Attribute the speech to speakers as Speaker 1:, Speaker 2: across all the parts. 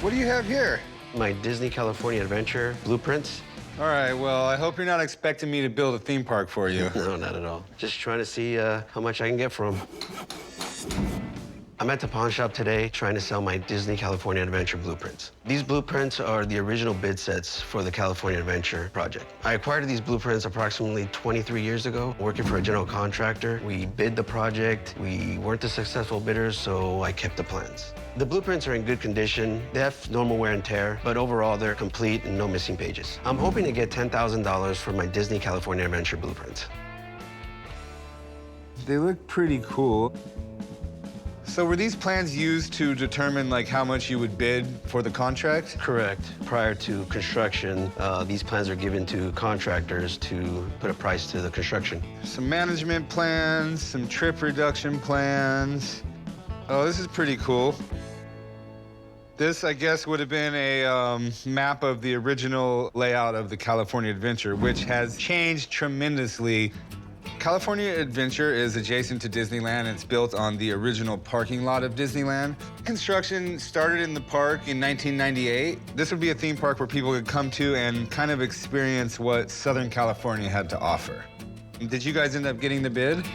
Speaker 1: What do you have here?
Speaker 2: My Disney California Adventure blueprints.
Speaker 1: All right, well, I hope you're not expecting me to build a theme park for you.
Speaker 2: No, not at all. Just trying to see how much I can get for them. I'm at the pawn shop today trying to sell my Disney California Adventure blueprints. These blueprints are the original bid sets for the California Adventure project. I acquired these blueprints approximately 23 years ago, working for a general contractor. We bid the project. We weren't the successful bidders, so I kept the plans. The blueprints are in good condition. They have normal wear and tear, but overall, they're complete and no missing pages. I'm hoping to get $10,000 for my Disney California Adventure blueprints.
Speaker 1: They look pretty cool. So were these plans used to determine like how much you would bid for the contract?
Speaker 2: Correct. Prior to construction, these plans are given to contractors to put a price to the construction.
Speaker 1: Some management plans, some trip reduction plans. Oh, this is pretty cool. This, I guess, would have been a map of the original layout of the California Adventure, which has changed tremendously. California Adventure is adjacent to Disneyland. It's built on the original parking lot of Disneyland. Construction started in the park in 1998. This would be a theme park where people could come to and kind of experience what Southern California had to offer. Did you guys end up getting the bid?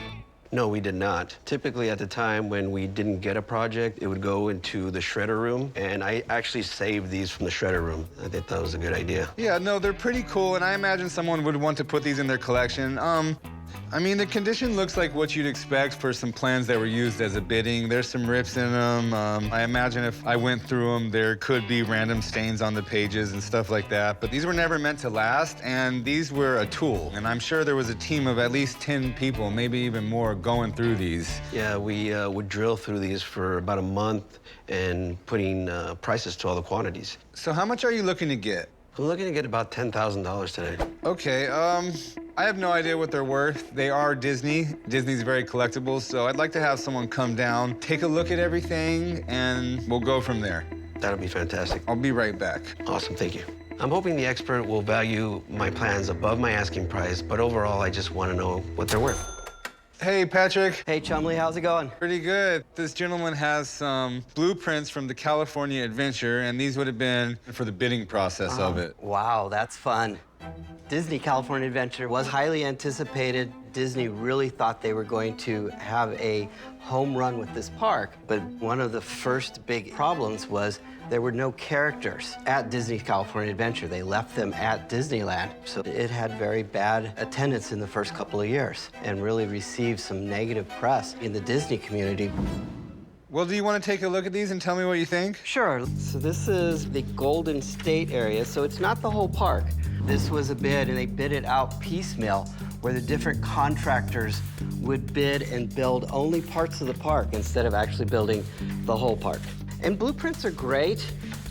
Speaker 2: No, we did not. Typically, at the time when we didn't get a project, it would go into the shredder room, and I actually saved these from the shredder room. I think that was a good idea.
Speaker 1: Yeah, no, they're pretty cool, and I imagine someone would want to put these in their collection. I mean, the condition looks like what you'd expect for some plans that were used as a bidding. There's some rips in them. I imagine if I went through them, there could be random stains on the pages and stuff like that. But these were never meant to last, and these were a tool. And I'm sure there was a team of at least 10 people, maybe even more, going through these.
Speaker 2: Yeah, we would drill through these for about a month and putting prices to all the quantities.
Speaker 1: So how much are you looking to get?
Speaker 2: I'm looking to get about $10,000 today.
Speaker 1: Okay, I have no idea what they're worth. They are Disney. Disney's very collectible, so I'd like to have someone come down, take a look at everything, and we'll go from there.
Speaker 2: That'll be fantastic.
Speaker 1: I'll be right back.
Speaker 2: Awesome, thank you. I'm hoping the expert will value my plans above my asking price, but overall, I just want to know what they're worth.
Speaker 1: Hey, Patrick.
Speaker 3: Hey, Chumley, how's it going?
Speaker 1: Pretty good. This gentleman has some blueprints from the California Adventure, and these would have been for the bidding process of it.
Speaker 3: Wow, that's fun. Disney California Adventure was highly anticipated. Disney really thought they were going to have a home run with this park, but one of the first big problems was there were no characters at Disney California Adventure. They left them at Disneyland, so it had very bad attendance in the first couple of years and really received some negative press in the Disney community.
Speaker 1: Well, do you want to take a look at these and tell me what you think?
Speaker 3: Sure. So this is the Golden State area, so it's not the whole park. This was a bid, and they bid it out piecemeal, where the different contractors would bid and build only parts of the park instead of actually building the whole park. And blueprints are great,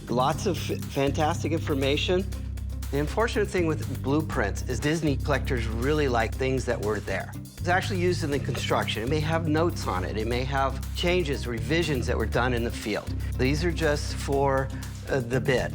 Speaker 3: lots of fantastic information. The unfortunate thing with blueprints is Disney collectors really like things that were there. It's actually used in the construction. It may have notes on it. It may have changes, revisions that were done in the field. These are just for the bid.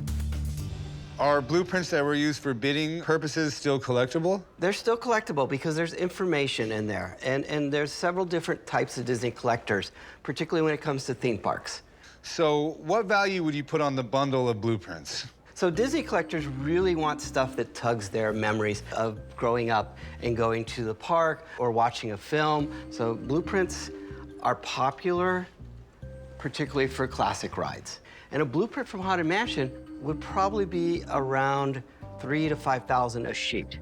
Speaker 1: Are blueprints that were used for bidding purposes still collectible?
Speaker 3: They're still collectible because there's information in there. And there's several different types of Disney collectors, particularly when it comes to theme parks.
Speaker 1: So what value would you put on the bundle of blueprints?
Speaker 3: So Disney collectors really want stuff that tugs their memories of growing up and going to the park or watching a film. So blueprints are popular, particularly for classic rides. And a blueprint from Haunted Mansion would probably be around $3,000 to $5,000 a sheet.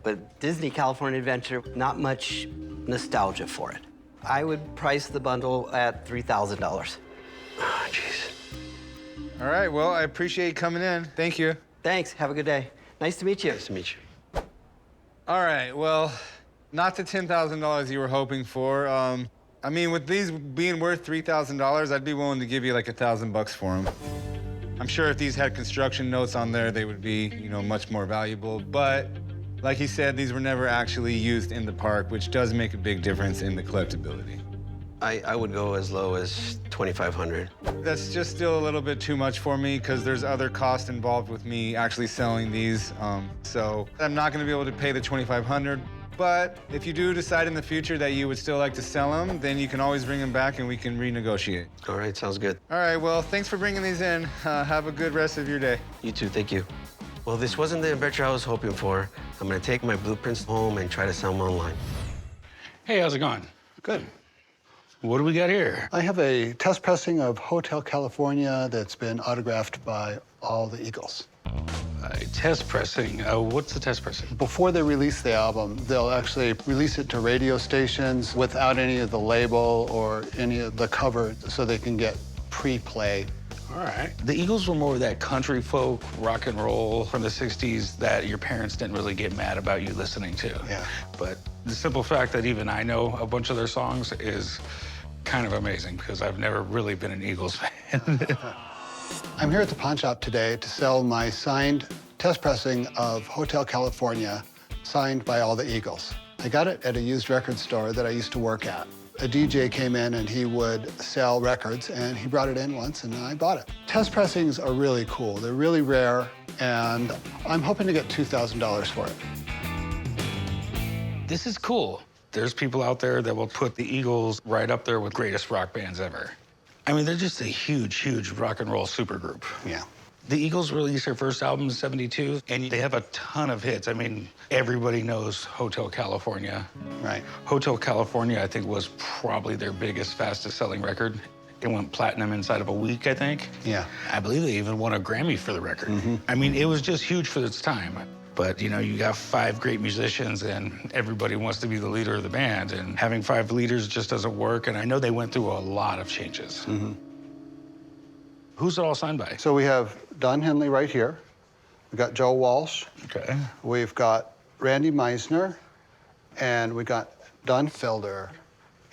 Speaker 3: But Disney California Adventure, not much nostalgia for it. I would price the bundle at $3,000.
Speaker 2: Oh, jeez.
Speaker 1: All right, well, I appreciate you coming in. Thank you.
Speaker 3: Thanks, have a good day. Nice to meet you.
Speaker 2: Nice to meet you.
Speaker 1: All right, well, not the $10,000 you were hoping for. I mean, with these being worth $3,000, I'd be willing to give you like $1,000 for them. I'm sure if these had construction notes on there, they would be, you know, much more valuable. But like he said, these were never actually used in the park, which does make a big difference in the collectability.
Speaker 2: I would go as low as $2,500.
Speaker 1: That's just still a little bit too much for me because there's other costs involved with me actually selling these. So I'm not going to be able to pay the $2,500. But if you do decide in the future that you would still like to sell them, then you can always bring them back and we can renegotiate.
Speaker 2: All right, sounds good.
Speaker 1: All right, well, thanks for bringing these in. Have a good rest of your day.
Speaker 2: You too, thank you. Well, this wasn't the adventure I was hoping for. I'm gonna take my blueprints home and try to sell them online.
Speaker 4: Hey, how's it going?
Speaker 5: Good.
Speaker 4: What do we got here?
Speaker 5: I have a test pressing of Hotel California that's been autographed by all the Eagles.
Speaker 4: Test pressing. What's the test pressing?
Speaker 5: Before they release the album, they'll actually release it to radio stations without any of the label or any of the cover so they can get pre-play.
Speaker 4: All right. The Eagles were more of that country folk, rock and roll from the 60s that your parents didn't really get mad about you listening to.
Speaker 5: Yeah.
Speaker 4: But the simple fact that even I know a bunch of their songs is kind of amazing because I've never really been an Eagles fan.
Speaker 5: I'm here at the pawn shop today to sell my signed test pressing of Hotel California, signed by all the Eagles. I got it at a used record store that I used to work at. A DJ came in and he would sell records, and he brought it in once and I bought it. Test pressings are really cool. They're really rare, and I'm hoping to get $2,000 for it.
Speaker 4: This is cool. There's people out there that will put the Eagles right up there with greatest rock bands ever. I mean, they're just a huge, huge rock and roll supergroup.
Speaker 5: Yeah.
Speaker 4: The Eagles released their first album in '72, and they have a ton of hits. I mean, everybody knows Hotel California.
Speaker 5: Right.
Speaker 4: Hotel California, I think, was probably their biggest, fastest-selling record. It went platinum inside of a week, I think.
Speaker 5: Yeah.
Speaker 4: I believe they even won a Grammy for the record. I mean, it was just huge for its time. But, you know, you got 5 great musicians, and everybody wants to be the leader of the band, and having 5 leaders just doesn't work, and I know they went through a lot of changes. Who's it all signed by?
Speaker 5: So we have Don Henley right here. We got Joe Walsh.
Speaker 4: Okay.
Speaker 5: We've got Randy Meisner, and we got Don Felder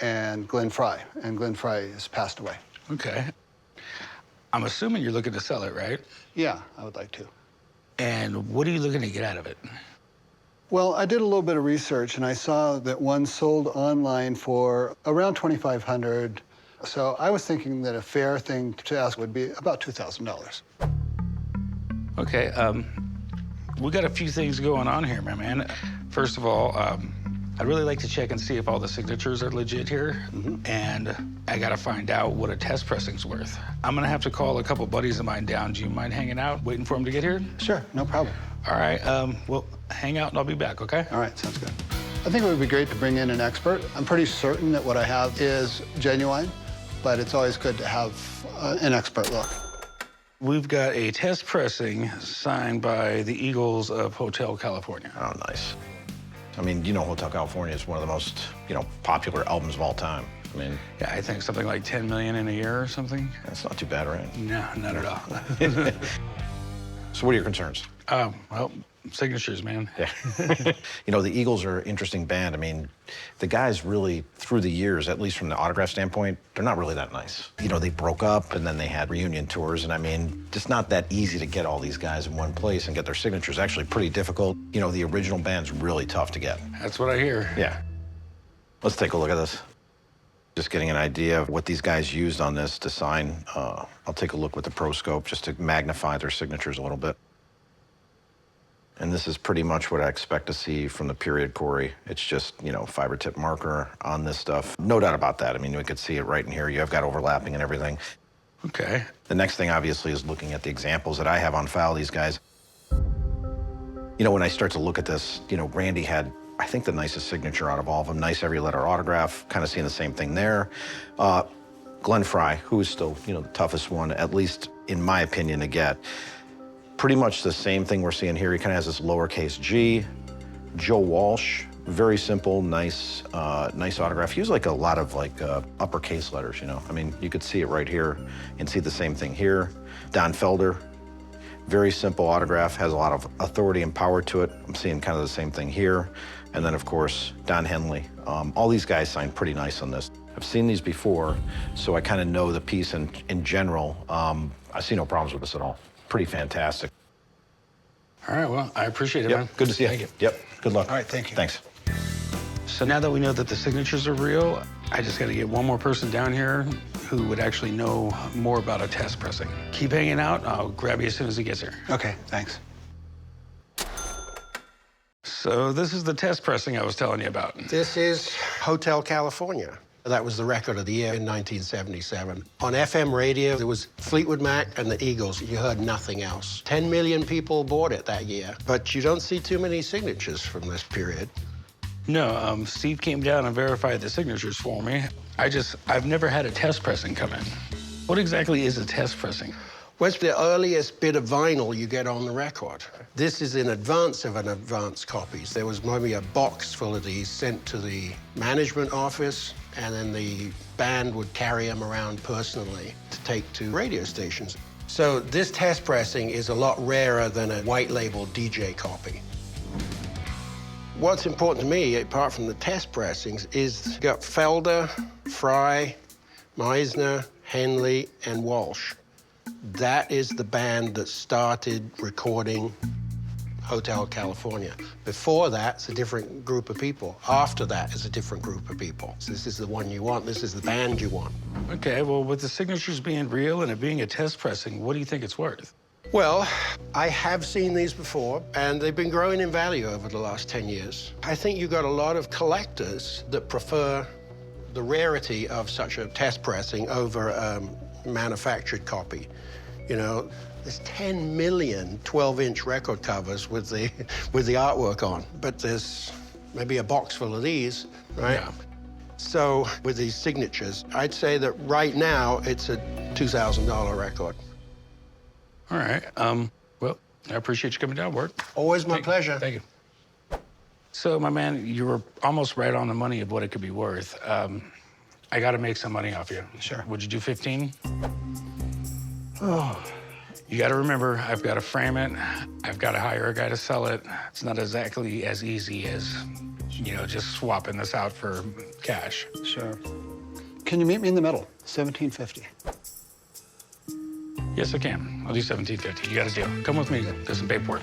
Speaker 5: and Glenn Frey. And Glenn Frey has passed away.
Speaker 4: Okay. I'm assuming you're looking to sell it, right?
Speaker 5: Yeah, I would like to.
Speaker 4: And what are you looking to get out of it?
Speaker 5: Well, I did a little bit of research, and I saw that one sold online for around $2,500. So I was thinking that a fair thing to ask would be about $2,000.
Speaker 4: Okay, we got a few things going on here, my man. First of all, I'd really like to check and see if all the signatures are legit here. And I gotta find out what a test pressing's worth. I'm gonna have to call a couple buddies of mine down. Do you mind hanging out, waiting for them to get here?
Speaker 5: Sure, no problem.
Speaker 4: All right, well, hang out and I'll be back, okay?
Speaker 5: All right, sounds good. I think it would be great to bring in an expert. I'm pretty certain that what I have is genuine, but it's always good to have an expert look.
Speaker 4: We've got a test pressing signed by the Eagles of Hotel California.
Speaker 6: Oh, nice. I mean, you know, Hotel California is one of the most, popular albums of all time. I mean,
Speaker 4: Yeah, I think something like 10 million in a year or something.
Speaker 6: that's not too bad, right?
Speaker 4: No, not at all.
Speaker 6: So what are your concerns?
Speaker 4: Well, signatures, man.
Speaker 6: Yeah. The Eagles are an interesting band. I mean, the guys really, through the years, at least from the autograph standpoint, they're not really that nice. They broke up and then they had reunion tours. And I mean, it's not that easy to get all these guys in one place and get their signatures. Actually pretty difficult. The original band's really tough to get.
Speaker 4: That's what I hear.
Speaker 6: Yeah. Let's take a look at this. Just getting an idea of what these guys used on this to sign. I'll take a look with the Pro Scope just to magnify their signatures a little bit. And this is pretty much what I expect to see from the period Corey. It's just, fiber tip marker on this stuff. No doubt about that. I mean, we could see it right in here. You have got overlapping and everything.
Speaker 4: Okay.
Speaker 6: The next thing, obviously, is looking at the examples that I have on file, these guys. When I start to look at this, Randy had, I think, the nicest signature out of all of them. Nice every letter autograph, kind of seeing the same thing there. Glenn Frey, who is still, the toughest one, at least in my opinion, to get. Pretty much the same thing we're seeing here. He kind of has this lowercase g. Joe Walsh, very simple, nice autograph. He used a lot of uppercase letters, I mean, you could see it right here and see the same thing here. Don Felder, very simple autograph, has a lot of authority and power to it. I'm seeing kind of the same thing here. And then, of course, Don Henley. All these guys signed pretty nice on this. I've seen these before, so I kind of know the piece in general. I see no problems with this at all. Pretty fantastic.
Speaker 4: All right, well, I appreciate it, man.
Speaker 6: Good to see you.
Speaker 4: Thank you.
Speaker 6: Yep, good luck.
Speaker 5: All right, thank you.
Speaker 6: Thanks.
Speaker 4: So now that we know that the signatures are real, I just got to get one more person down here who would actually know more about a test pressing. Keep hanging out. I'll grab you as soon as he gets here.
Speaker 5: Okay, thanks.
Speaker 4: So this is the test pressing I was telling you about.
Speaker 7: This is Hotel California. That was the record of the year in 1977. On FM radio, there was Fleetwood Mac and the Eagles. You heard nothing else. 10 million people bought it that year, but you don't see too many signatures from this period.
Speaker 4: No, Steve came down and verified the signatures for me. I've never had a test pressing come in. What exactly is a test pressing?
Speaker 7: Well, it's the earliest bit of vinyl you get on the record. This is in advance of an advance copies. There was maybe a box full of these sent to the management office, and then the band would carry them around personally to take to radio stations. So this test pressing is a lot rarer than a white label DJ copy. What's important to me, apart from the test pressings, is you got Felder, Fry, Meisner, Henley, and Walsh. That is the band that started recording Hotel California. Before that, it's a different group of people. After that, it's a different group of people. So this is the one you want. This is the band you want.
Speaker 4: Okay, well, with the signatures being real and it being a test pressing, what do you think it's worth?
Speaker 7: Well, I have seen these before, and they've been growing in value over the last 10 years. I think you've got a lot of collectors that prefer the rarity of such a test pressing over a manufactured copy. You know, there's 10 million 12-inch record covers with the artwork on, but there's maybe a box full of these, right?
Speaker 4: Yeah.
Speaker 7: So with these signatures, I'd say that right now it's a $2,000 record.
Speaker 4: All right, well, I appreciate you coming down, Ward.
Speaker 7: Always my pleasure.
Speaker 4: Thank you. So, my man, you were almost right on the money of what it could be worth. I got to make some money off you.
Speaker 7: Sure.
Speaker 4: Would you do 15? Oh. You got to remember, I've got to frame it. I've got to hire a guy to sell it. It's not exactly as easy as, you know, just swapping this out for cash.
Speaker 5: Sure. Can you meet me in the middle? $17.50.
Speaker 4: Yes, I can. I'll do $17.50. You got a deal. Come with me. There's some paperwork.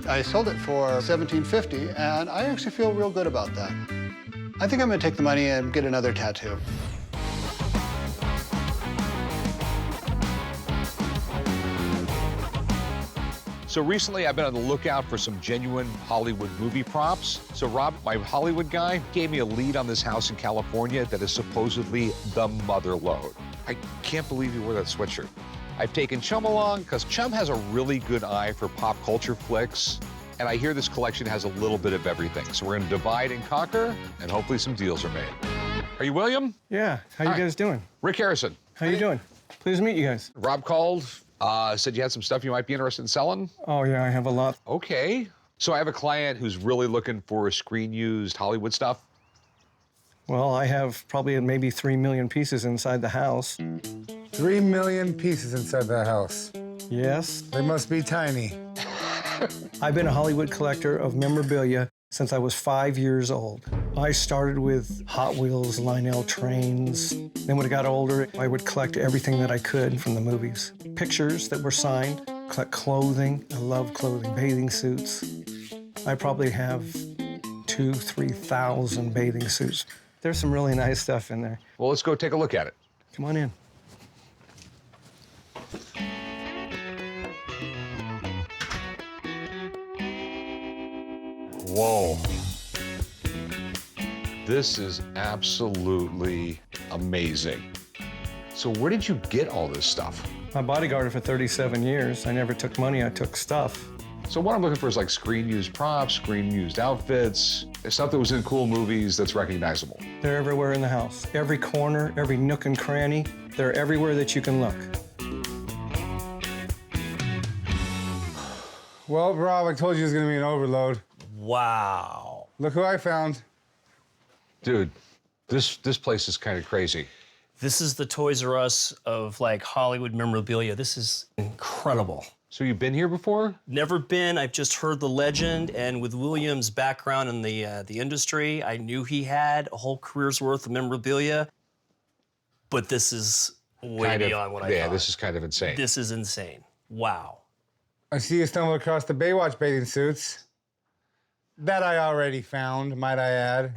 Speaker 5: I sold it for $17.50, and I actually feel real good about that. I think I'm gonna take the money and get another tattoo.
Speaker 8: So recently, I've been on the lookout for some genuine Hollywood movie props. So Rob, my Hollywood guy, gave me a lead on this house in California that is supposedly the mother lode. I can't believe you wore that sweatshirt. I've taken Chum along because Chum has a really good eye for pop culture flicks, and I hear this collection has a little bit of everything. So we're gonna divide and conquer, and hopefully some deals are made. Are you William?
Speaker 9: Yeah, how you guys doing?
Speaker 8: Rick Harrison.
Speaker 9: How you doing? Pleased to meet you guys.
Speaker 8: Rob called, said you had some stuff you might be interested in selling.
Speaker 9: Oh yeah, I have a lot.
Speaker 8: Okay. So I have a client who's really looking for screen-used Hollywood stuff.
Speaker 9: Well, I have probably maybe 3 million pieces inside the house.
Speaker 1: 3 million pieces inside that house.
Speaker 9: Yes.
Speaker 1: They must be tiny.
Speaker 9: I've been a Hollywood collector of memorabilia since I was 5 years old. I started with Hot Wheels, Lionel trains. Then when I got older, I would collect everything that I could from the movies. Pictures that were signed, collect clothing. I love clothing, bathing suits. I probably have 2,000 to 3,000 bathing suits. There's some really nice stuff in there.
Speaker 8: Well, let's go take a look at it.
Speaker 9: Come on in.
Speaker 8: Whoa. This is absolutely amazing. So where did you get all this stuff?
Speaker 9: I bodyguarded for 37 years. I never took money, I took stuff.
Speaker 8: So what I'm looking for is like screen-used props, screen-used outfits, stuff that was in cool movies that's recognizable.
Speaker 9: They're everywhere in the house. Every corner, every nook and cranny. They're everywhere that you can look.
Speaker 1: Well, Rob, I told you it was gonna be an overload.
Speaker 10: Wow.
Speaker 1: Look who I found.
Speaker 8: Dude, this place is kind of crazy.
Speaker 10: This is the Toys R Us of like Hollywood memorabilia. This is incredible.
Speaker 8: So you've been here before?
Speaker 10: Never been. I've just heard the legend, and with William's background in the industry, I knew he had a whole career's worth of memorabilia. But this is way beyond what I thought.
Speaker 8: Yeah, this is kind of insane.
Speaker 10: This is insane. Wow.
Speaker 1: I see you stumbled across the Baywatch bathing suits. That I already found, might I add.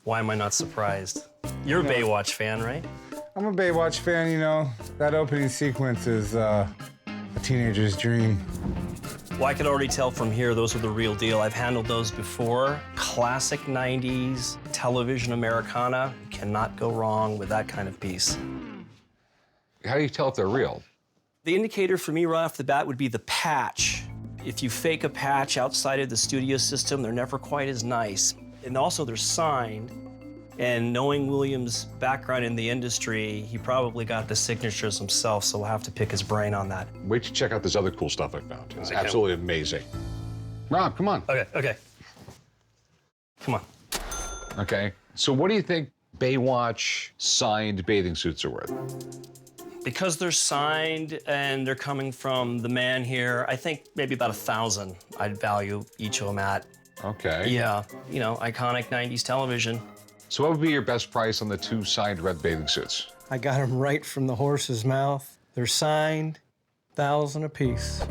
Speaker 10: Why am I not surprised? You're a Baywatch fan, right?
Speaker 1: I'm a Baywatch fan, you know. That opening sequence is a teenager's dream.
Speaker 10: Well, I could already tell from here those are the real deal. I've handled those before. Classic 90s television Americana. You cannot go wrong with that kind of piece.
Speaker 8: How do you tell if they're real?
Speaker 10: The indicator for me right off the bat would be the patch. If you fake a patch outside of the studio system, they're never quite as nice. And also they're signed. And knowing William's background in the industry, he probably got the signatures himself, so we'll have to pick his brain on that.
Speaker 8: Wait to check out this other cool stuff I found. It's
Speaker 10: Okay.
Speaker 8: absolutely amazing. Rob, come on.
Speaker 10: Okay. Come on.
Speaker 8: Okay. So what do you think Baywatch signed bathing suits are worth?
Speaker 10: Because they're signed and they're coming from the man here, I think maybe about 1,000 I'd value each of them at.
Speaker 8: Okay.
Speaker 10: Yeah, you know, iconic 90s television.
Speaker 8: So what would be your best price on the 2 signed red bathing suits?
Speaker 9: I got them right from the horse's mouth. They're signed, 1,000 apiece.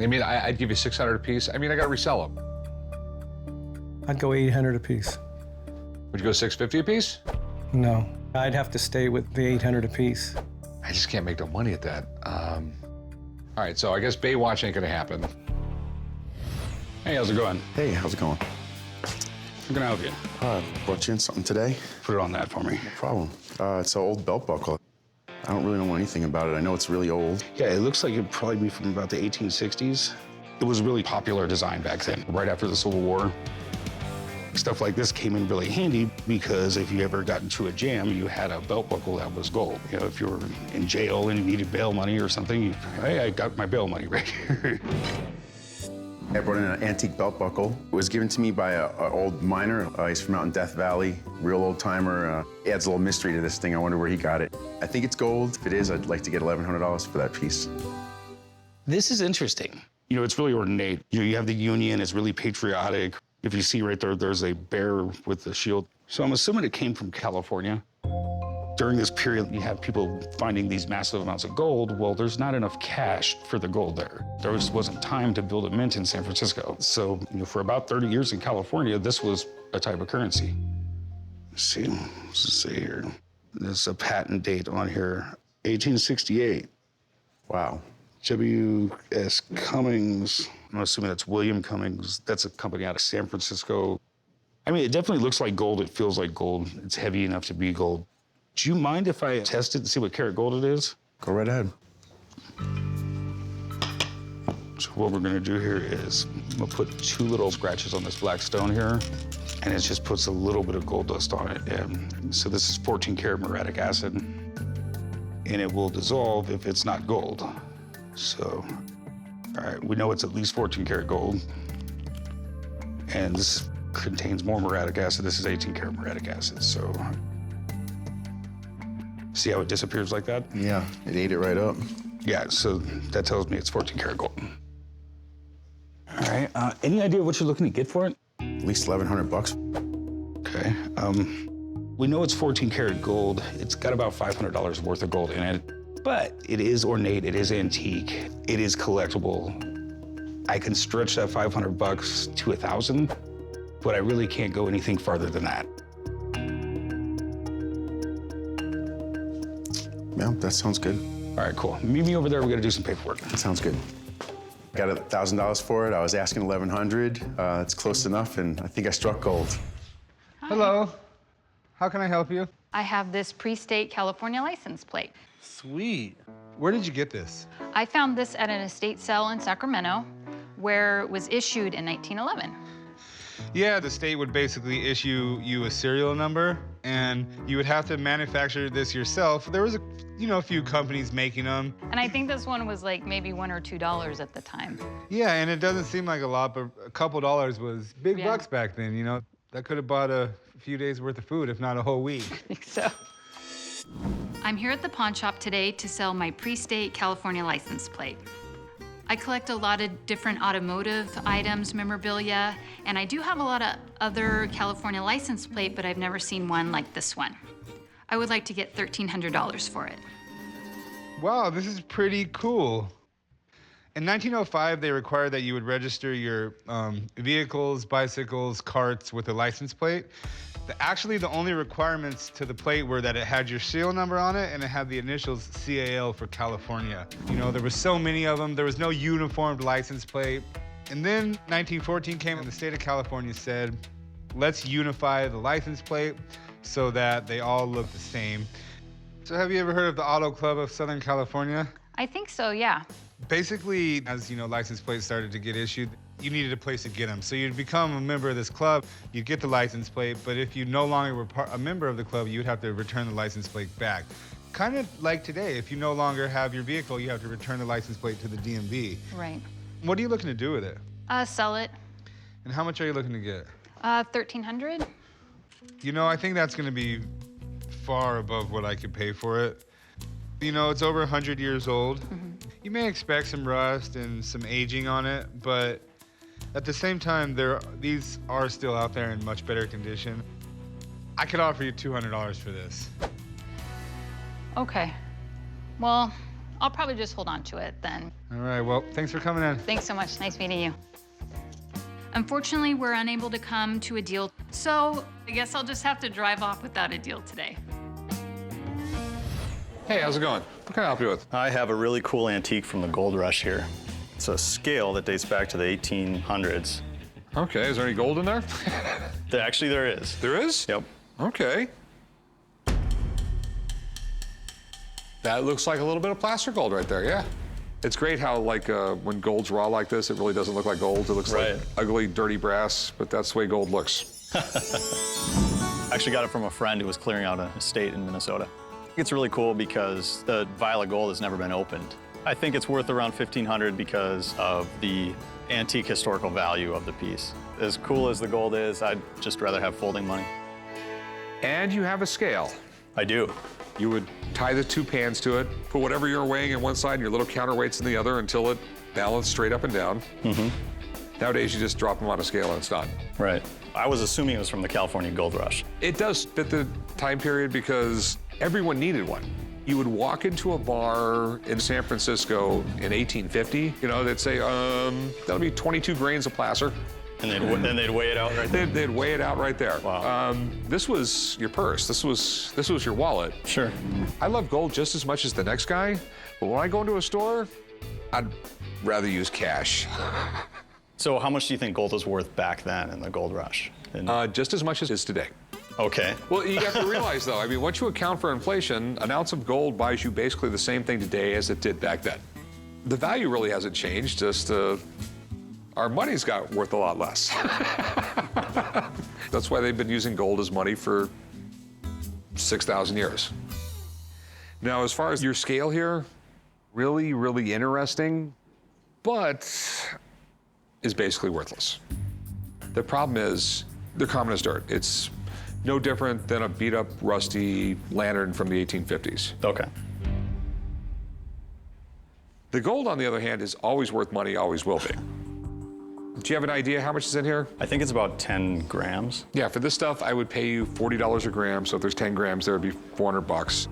Speaker 8: I mean, I'd give you 600 a piece. I mean, I gotta resell them.
Speaker 9: I'd go 800 apiece.
Speaker 8: Would you go 650 a piece?
Speaker 9: No, I'd have to stay with the 800 apiece.
Speaker 8: I just can't make no money at that. All right, so I guess Baywatch ain't gonna happen.
Speaker 4: Hey, how's it going?
Speaker 11: Hey, how's it going?
Speaker 4: I'm gonna help you.
Speaker 11: Brought you in something today?
Speaker 4: Put it on that for me.
Speaker 11: No problem. It's an old belt buckle. I don't really know anything about it. I know it's really old.
Speaker 4: Yeah, it looks like it'd probably be from about the 1860s. It was a really popular design back then, right after the Civil War. Stuff like this came in really handy because if you ever got into a jam, you had a belt buckle that was gold. You know, if you were in jail and you needed bail money or something, hey, I got my bail money right here.
Speaker 11: I brought in an antique belt buckle. It was given to me by an old miner. He's from out in Death Valley, real old timer. Adds a little mystery to this thing. I wonder where he got it. I think it's gold. If it is, I'd like to get $1,100 for that piece.
Speaker 4: This is interesting. You know, it's really ornate. You know, you have the Union, it's really patriotic. If you see right there, there's a bear with the shield. So I'm assuming it came from California. During this period, you have people finding these massive amounts of gold. Well, there's not enough cash for the gold there. There just wasn't time to build a mint in San Francisco. So, you know, for about 30 years in California, this was a type of currency. Let's see, what's it say here? There's a patent date on here, 1868.
Speaker 11: Wow.
Speaker 4: W.S. Cummings, I'm assuming that's William Cummings. That's a company out of San Francisco. I mean, it definitely looks like gold. It feels like gold. It's heavy enough to be gold. Do you mind if I test it to see what karat gold it is?
Speaker 11: Go right ahead.
Speaker 4: So what we're gonna do here is I'm gonna put 2 little scratches on this black stone here, and it just puts a little bit of gold dust on it. So this is 14 karat muriatic acid, and it will dissolve if it's not gold. So, all right, we know it's at least 14 karat gold, and this contains more muriatic acid. This is 18 karat muriatic acid, so. See how it disappears like that?
Speaker 11: Yeah, it ate it right up.
Speaker 4: Yeah, so that tells me it's 14 karat gold. All right, any idea what you're looking to get for it?
Speaker 11: At least $1,100.
Speaker 4: Okay, we know it's 14 karat gold. It's got about $500 worth of gold in it, but it is ornate, it is antique, it is collectible. I can stretch that $500 to $1,000, but I really can't go anything farther than that.
Speaker 11: Yeah, that sounds good.
Speaker 4: All right, cool. Meet me over there, we gotta do some paperwork.
Speaker 11: That sounds good. Got $1,000 for it. I was asking $1,100. It's close enough, and I think I struck gold.
Speaker 1: Hello. How can I help you?
Speaker 12: I have this pre-state California license plate.
Speaker 1: Sweet. Where did you get this?
Speaker 12: I found this at an estate sale in Sacramento where it was issued in 1911.
Speaker 1: Yeah, the state would basically issue you a serial number, and you would have to manufacture this yourself. There was a few companies making them.
Speaker 12: And I think this one was like maybe $1 or $2 at the time.
Speaker 1: Yeah, and it doesn't seem like a lot, but a couple dollars was big bucks back then, you know? That could have bought a few days worth of food, if not a whole week.
Speaker 12: I think so. I'm here at the pawn shop today to sell my pre-state California license plate. I collect a lot of different automotive items, memorabilia, and I do have a lot of other California license plate, but I've never seen one like this one. I would like to get $1,300 for it.
Speaker 1: Wow, this is pretty cool. In 1905, they required that you would register your vehicles, bicycles, carts with a license plate. Actually, the only requirements to the plate were that it had your serial number on it and it had the initials CAL for California. You know, there were so many of them. There was no uniformed license plate. And then 1914 came and the state of California said, let's unify the license plate so that they all look the same. So have you ever heard of the Auto Club of Southern California?
Speaker 12: I think so, yeah.
Speaker 1: Basically, as you know, license plates started to get issued, you needed a place to get them. So you'd become a member of this club, you'd get the license plate, but if you no longer were a member of the club, you'd have to return the license plate back. Kind of like today, if you no longer have your vehicle, you have to return the license plate to the DMV.
Speaker 12: Right.
Speaker 1: What are you looking to do with it?
Speaker 12: Sell it.
Speaker 1: And how much are you looking to get?
Speaker 12: $1,300.
Speaker 1: You know, I think that's gonna be far above what I could pay for it. You know, it's over 100 years old. You may expect some rust and some aging on it, but at the same time, these are still out there in much better condition. I could offer you $200 for this.
Speaker 12: Okay. Well, I'll probably just hold on to it then.
Speaker 1: All right, well, thanks for coming in.
Speaker 12: Thanks so much. Nice meeting you. Unfortunately, we're unable to come to a deal, so I guess I'll just have to drive off without a deal today.
Speaker 8: Hey, how's it going? What can I help you with?
Speaker 13: I have a really cool antique from the gold rush here. It's a scale that dates back to the 1800s.
Speaker 8: Okay, is there any gold in there?
Speaker 13: Actually, there is.
Speaker 8: There is?
Speaker 13: Yep.
Speaker 8: Okay. That looks like a little bit of plaster gold right there, yeah. It's great how, like, when gold's raw like this, it really doesn't look like gold. It looks like ugly, dirty brass, but that's the way gold looks.
Speaker 13: I actually got it from a friend who was clearing out an estate in Minnesota. It's really cool because the vial of gold has never been opened. I think it's worth around $1,500 because of the antique historical value of the piece. As cool as the gold is, I'd just rather have folding money.
Speaker 8: And you have a scale.
Speaker 13: I do.
Speaker 8: You would tie the two pans to it, put whatever you're weighing in one side and your little counterweights in the other until it balanced straight up and down. Nowadays, you just drop them on a scale and it's done.
Speaker 13: Right. I was assuming it was from the California Gold Rush.
Speaker 8: It does fit the time period because everyone needed one. You would walk into a bar in San Francisco in 1850, you know, they'd say, that'll be 22 grains of placer.
Speaker 13: And then they'd weigh it out right there?
Speaker 8: They'd weigh it out right there.
Speaker 13: Wow.
Speaker 8: This was your purse. This was your wallet.
Speaker 13: Sure.
Speaker 8: I love gold just as much as the next guy, but when I go into a store, I'd rather use cash.
Speaker 13: So how much do you think gold was worth back then in the gold rush?
Speaker 8: Just as much as it is today.
Speaker 13: Okay.
Speaker 8: Well, you have to realize, though, I mean, once you account for inflation, an ounce of gold buys you basically the same thing today as it did back then. The value really hasn't changed, just our money's got worth a lot less. That's why they've been using gold as money for 6,000 years. Now, as far as your scale here, really, really interesting, but is basically worthless. The problem is they're common as dirt. It's no different than a beat up, rusty lantern from the 1850s.
Speaker 13: Okay.
Speaker 8: The gold, on the other hand, is always worth money, always will be. Do you have an idea how much is in here?
Speaker 13: I think it's about 10 grams.
Speaker 8: Yeah, for this stuff, I would pay you $40 a gram. So if there's 10 grams, there would be $400.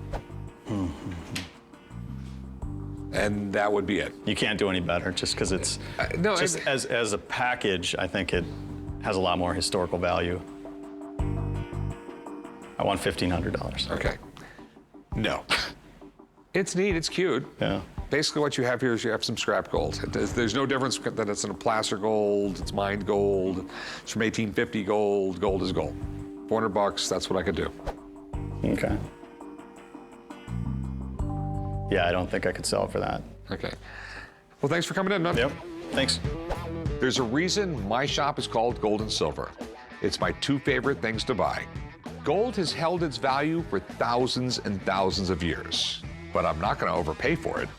Speaker 8: And that would be it.
Speaker 13: You can't do any better just because it's,
Speaker 8: no,
Speaker 13: just as a package, I think it has a lot more historical value. I want $1,500.
Speaker 8: Okay. No. It's neat, it's cute.
Speaker 13: Yeah.
Speaker 8: Basically what you have here is you have some scrap gold. There's no difference that it's in a placer gold, it's mined gold, it's from 1850 gold, gold is gold. $400, that's what I could do.
Speaker 13: Okay. Yeah, I don't think I could sell it for that.
Speaker 8: Okay. Well, thanks for coming in, man.
Speaker 13: Yep, thanks.
Speaker 8: There's a reason my shop is called Gold and Silver. It's my two favorite things to buy. Gold has held its value for thousands and thousands of years, but I'm not gonna overpay for it.